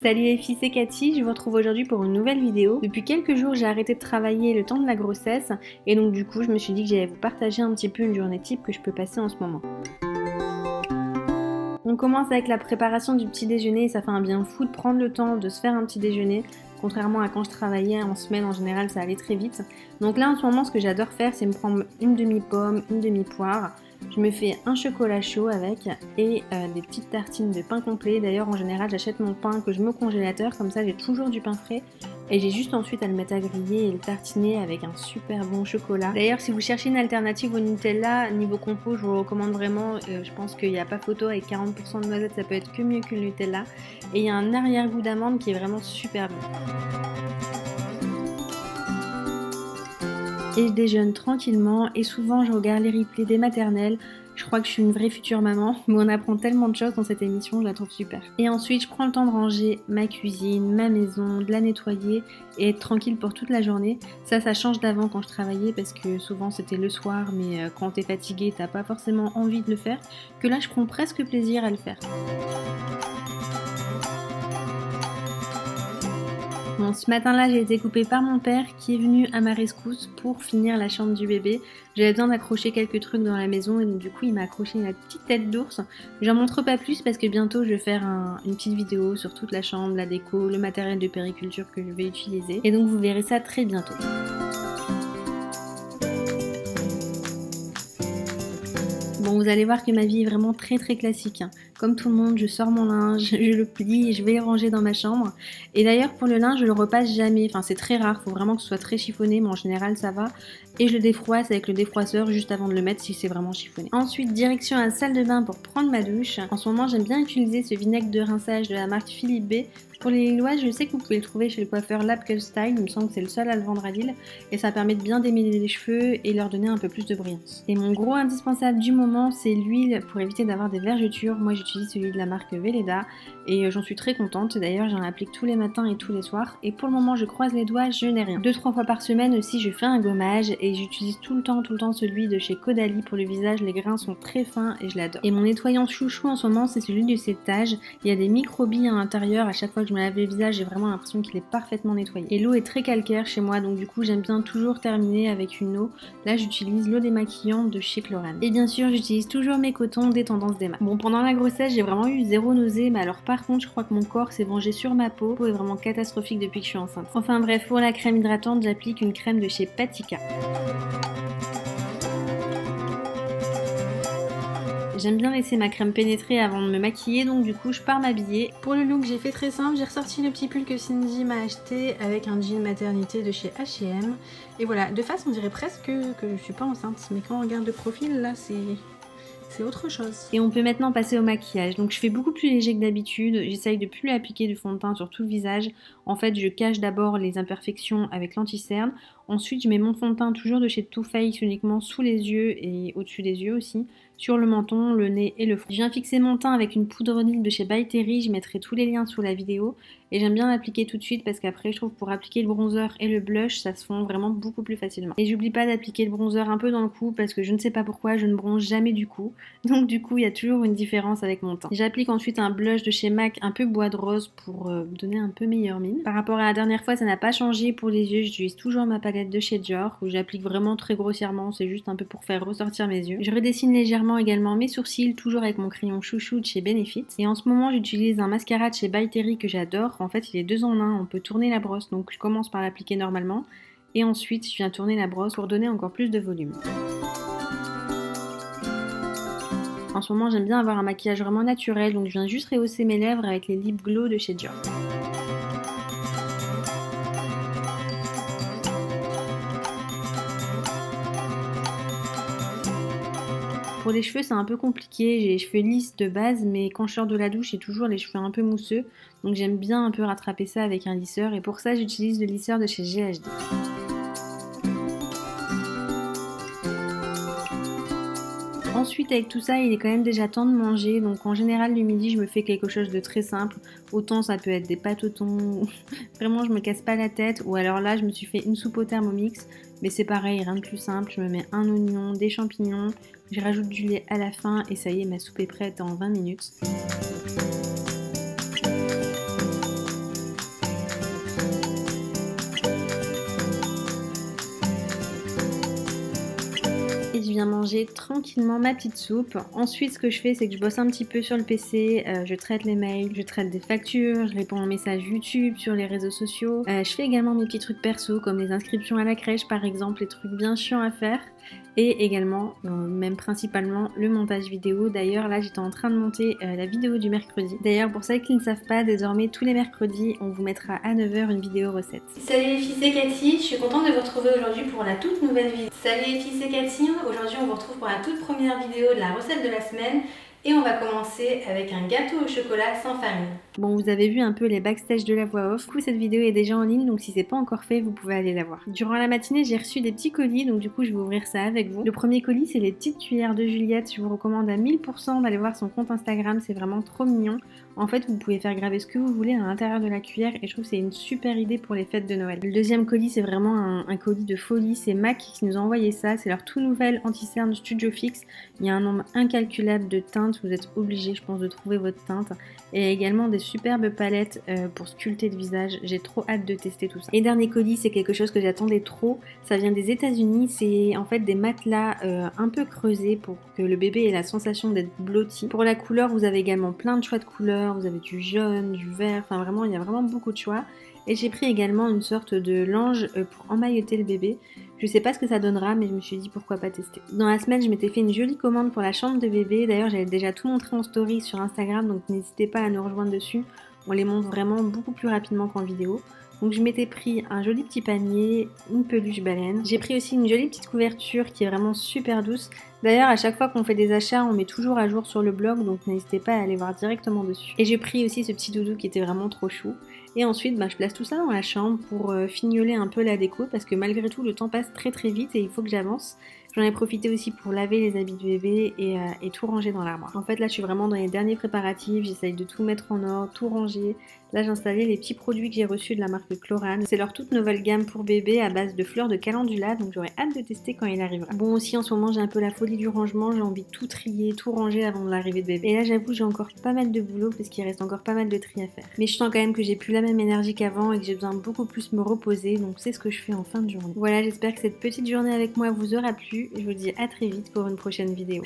Salut les filles, c'est Cathy, je vous retrouve aujourd'hui pour une nouvelle vidéo. Depuis quelques jours, j'ai arrêté de travailler le temps de la grossesse et donc du coup, je me suis dit que j'allais vous partager un petit peu une journée type que je peux passer en ce moment. On commence avec la préparation du petit déjeuner et ça fait un bien fou de prendre le temps de se faire un petit déjeuner. Contrairement à quand je travaillais en semaine, en général, ça allait très vite. Donc là, en ce moment, ce que j'adore faire, c'est me prendre une demi-pomme, une demi-poire. Je me fais un chocolat chaud avec et des petites tartines de pain complet. D'ailleurs, en général, j'achète mon pain que je mets au congélateur, comme ça j'ai toujours du pain frais. Et j'ai juste ensuite à le mettre à griller et le tartiner avec un super bon chocolat. D'ailleurs, si vous cherchez une alternative au Nutella, niveau compo, je vous recommande vraiment. Je pense qu'il n'y a pas photo, avec 40% de noisettes, ça peut être que mieux que le Nutella. Et il y a un arrière-goût d'amande qui est vraiment super bon. Et je déjeune tranquillement et souvent je regarde les replays des maternelles. Je crois que je suis une vraie future maman, mais on apprend tellement de choses dans cette émission, je la trouve super. Et ensuite, je prends le temps de ranger ma cuisine, ma maison, de la nettoyer et être tranquille pour toute la journée. Ça change d'avant quand je travaillais parce que souvent c'était le soir, mais quand t'es fatigué, t'as pas forcément envie de le faire. Que là, je prends presque plaisir à le faire. Bon, ce matin-là, j'ai été coupée par mon père qui est venu à ma rescousse pour finir la chambre du bébé. J'avais besoin d'accrocher quelques trucs dans la maison et donc du coup il m'a accroché une petite tête d'ours. J'en montre pas plus parce que bientôt je vais faire une petite vidéo sur toute la chambre, la déco, le matériel de périculture que je vais utiliser. Et donc vous verrez ça très bientôt. Bon, vous allez voir que ma vie est vraiment très classique. Comme tout le monde, je sors mon linge, je le plie et je vais le ranger dans ma chambre. Et d'ailleurs, pour le linge, je le repasse jamais. Enfin, c'est très rare, faut vraiment que ce soit très chiffonné, mais en général, ça va. Et je le défroisse avec le défroisseur juste avant de le mettre si c'est vraiment chiffonné. Ensuite, direction à la salle de bain pour prendre ma douche. En ce moment, j'aime bien utiliser ce vinaigre de rinçage de la marque Philippe B. Pour les Lilloises, je sais que vous pouvez le trouver chez le coiffeur Lab Cut Style, il me semble que c'est le seul à le vendre à Lille, et ça permet de bien démêler les cheveux et leur donner un peu plus de brillance. Et mon gros indispensable du moment, c'est l'huile pour éviter d'avoir des vergetures. Moi j'utilise celui de la marque Velleda et j'en suis très contente, d'ailleurs j'en applique tous les matins et tous les soirs, et pour le moment je croise les doigts, je n'ai rien. 2-3 fois par semaine aussi je fais un gommage et j'utilise tout le temps celui de chez Caudalie pour le visage, les grains sont très fins et je l'adore. Et mon nettoyant chouchou en ce moment c'est celui de Cétage, il y a des microbilles à l'intérieur, à chaque fois que je me lave le visage, j'ai vraiment l'impression qu'il est parfaitement nettoyé. Et l'eau est très calcaire chez moi, donc du coup j'aime bien toujours terminer avec une eau. Là j'utilise l'eau démaquillante de chez Chlorane. Et bien sûr j'utilise toujours mes cotons des Tendances Déma. Bon, pendant la grossesse j'ai vraiment eu zéro nausée, mais alors par contre je crois que mon corps s'est vengé sur ma peau. La peau est vraiment catastrophique depuis que je suis enceinte. Enfin bref, pour la crème hydratante j'applique une crème de chez Patika. J'aime bien laisser ma crème pénétrer avant de me maquiller, donc du coup je pars m'habiller. Pour le look j'ai fait très simple, j'ai ressorti le petit pull que Cindy m'a acheté avec un jean maternité de chez H&M. Et voilà, de face on dirait presque que je suis pas enceinte, mais quand on regarde de profil là c'est autre chose. Et on peut maintenant passer au maquillage. Donc je fais beaucoup plus léger que d'habitude, j'essaye de plus appliquer du fond de teint sur tout le visage. En fait je cache d'abord les imperfections avec l'anti-cerne. Ensuite je mets mon fond de teint toujours de chez Too Faced uniquement sous les yeux et au-dessus des yeux aussi, sur le menton, le nez et le front. Je viens fixer mon teint avec une poudre d'huile de chez By Terry, je mettrai tous les liens sous la vidéo. Et j'aime bien l'appliquer tout de suite parce qu'après je trouve que pour appliquer le bronzer et le blush ça se fond vraiment beaucoup plus facilement. Et j'oublie pas d'appliquer le bronzer un peu dans le cou parce que je ne sais pas pourquoi je ne bronze jamais du cou. Donc du coup il y a toujours une différence avec mon teint. J'applique ensuite un blush de chez MAC un peu bois de rose pour donner un peu meilleure mine. Par rapport à la dernière fois ça n'a pas changé pour les yeux, j'utilise toujours ma palette de chez Dior où j'applique vraiment très grossièrement, c'est juste un peu pour faire ressortir mes yeux. Je redessine légèrement également mes sourcils toujours avec mon crayon chouchou de chez Benefit. Et en ce moment j'utilise un mascara de chez By Terry que j'adore. En fait il est 2 en 1, on peut tourner la brosse donc je commence par l'appliquer normalement et ensuite je viens tourner la brosse pour donner encore plus de volume. En ce moment j'aime bien avoir un maquillage vraiment naturel donc je viens juste rehausser mes lèvres avec les Lip Glow de chez Dior. Pour les cheveux c'est un peu compliqué, j'ai les cheveux lisses de base mais quand je sors de la douche j'ai toujours les cheveux un peu mousseux donc j'aime bien un peu rattraper ça avec un lisseur et pour ça j'utilise le lisseur de chez GHD. Ensuite avec tout ça il est quand même déjà temps de manger donc en général le midi je me fais quelque chose de très simple, autant ça peut être des pâtes au thon, vraiment je me casse pas la tête ou alors là je me suis fait une soupe au Thermomix mais c'est pareil rien de plus simple, je me mets un oignon, des champignons, je rajoute du lait à la fin et ça y est ma soupe est prête en 20 minutes. manger tranquillement ma petite soupe. Ensuite, ce que je fais, c'est que je bosse un petit peu sur le PC, je traite les mails, je traite des factures, je réponds aux messages YouTube sur les réseaux sociaux. Je fais également mes petits trucs perso, comme les inscriptions à la crèche par exemple, les trucs bien chiants à faire. Et également, même principalement, le montage vidéo. D'ailleurs, là, j'étais en train de monter la vidéo du mercredi. D'ailleurs, pour celles qui ne savent pas, désormais, tous les mercredis, on vous mettra à 9 h une vidéo recette. Salut les filles, c'est Cathy. Je suis contente de vous retrouver aujourd'hui pour la toute nouvelle vidéo. Salut les filles, c'est Cathy. Aujourd'hui, on vous retrouve pour la toute première vidéo de la recette de la semaine. Et on va commencer avec un gâteau au chocolat sans farine. Bon, vous avez vu un peu les backstage de la voix off. Du coup, cette vidéo est déjà en ligne, donc si c'est pas encore fait, vous pouvez aller la voir. Durant la matinée, j'ai reçu des petits colis, donc du coup, je vais ouvrir ça avec vous. Le premier colis, c'est les petites cuillères de Juliette. Je vous recommande à 1000% d'aller voir son compte Instagram, c'est vraiment trop mignon. En fait, vous pouvez faire graver ce que vous voulez à l'intérieur de la cuillère et je trouve que c'est une super idée pour les fêtes de Noël. Le deuxième colis, c'est vraiment un colis de folie. C'est MAC qui nous a envoyé ça. C'est leur tout nouvel anti-cerne Studio Fix. Il y a un nombre incalculable de teintes. Vous êtes obligé, je pense, de trouver votre teinte. Et également des superbes palettes pour sculpter le visage. J'ai trop hâte de tester tout ça. Et dernier colis, c'est quelque chose que j'attendais trop. Ça vient des États-Unis. C'est en fait des matelas un peu creusés pour que le bébé ait la sensation d'être blotti. Pour la couleur, vous avez également plein de choix de couleurs. Vous avez du jaune, du vert, enfin vraiment, il y a vraiment beaucoup de choix. Et j'ai pris également une sorte de lange pour emmailloter le bébé. Je sais pas ce que ça donnera, mais je me suis dit pourquoi pas tester. Dans la semaine, je m'étais fait une jolie commande pour la chambre de bébé. D'ailleurs, j'avais déjà tout montré en story sur Instagram, donc n'hésitez pas à nous rejoindre dessus. On les montre vraiment beaucoup plus rapidement qu'en vidéo. Donc je m'étais pris un joli petit panier, une peluche baleine. J'ai pris aussi une jolie petite couverture qui est vraiment super douce. D'ailleurs, à chaque fois qu'on fait des achats, on met toujours à jour sur le blog, donc n'hésitez pas à aller voir directement dessus. Et j'ai pris aussi ce petit doudou qui était vraiment trop chou. Et ensuite, je place tout ça dans la chambre pour fignoler un peu la déco, parce que malgré tout, le temps passe très très vite et il faut que j'avance. J'en ai profité aussi pour laver les habits de bébé et tout ranger dans l'armoire. En fait, là, je suis vraiment dans les derniers préparatifs. J'essaye de tout mettre en ordre, tout ranger. Là, j'ai installé les petits produits que j'ai reçus de la marque Chlorane. C'est leur toute nouvelle gamme pour bébé à base de fleurs de calendula, donc j'aurais hâte de tester quand il arrivera. Bon, aussi, en ce moment, j'ai un peu la folie du rangement. J'ai envie de tout trier, tout ranger avant l'arrivée de bébé. Et là, j'avoue, j'ai encore pas mal de boulot parce qu'il reste encore pas mal de tri à faire. Mais je sens quand même que j'ai plus la même énergie qu'avant et que j'ai besoin de beaucoup plus me reposer, donc c'est ce que je fais en fin de journée. Voilà, j'espère que cette petite journée avec moi vous aura plu. Je vous dis à très vite pour une prochaine vidéo.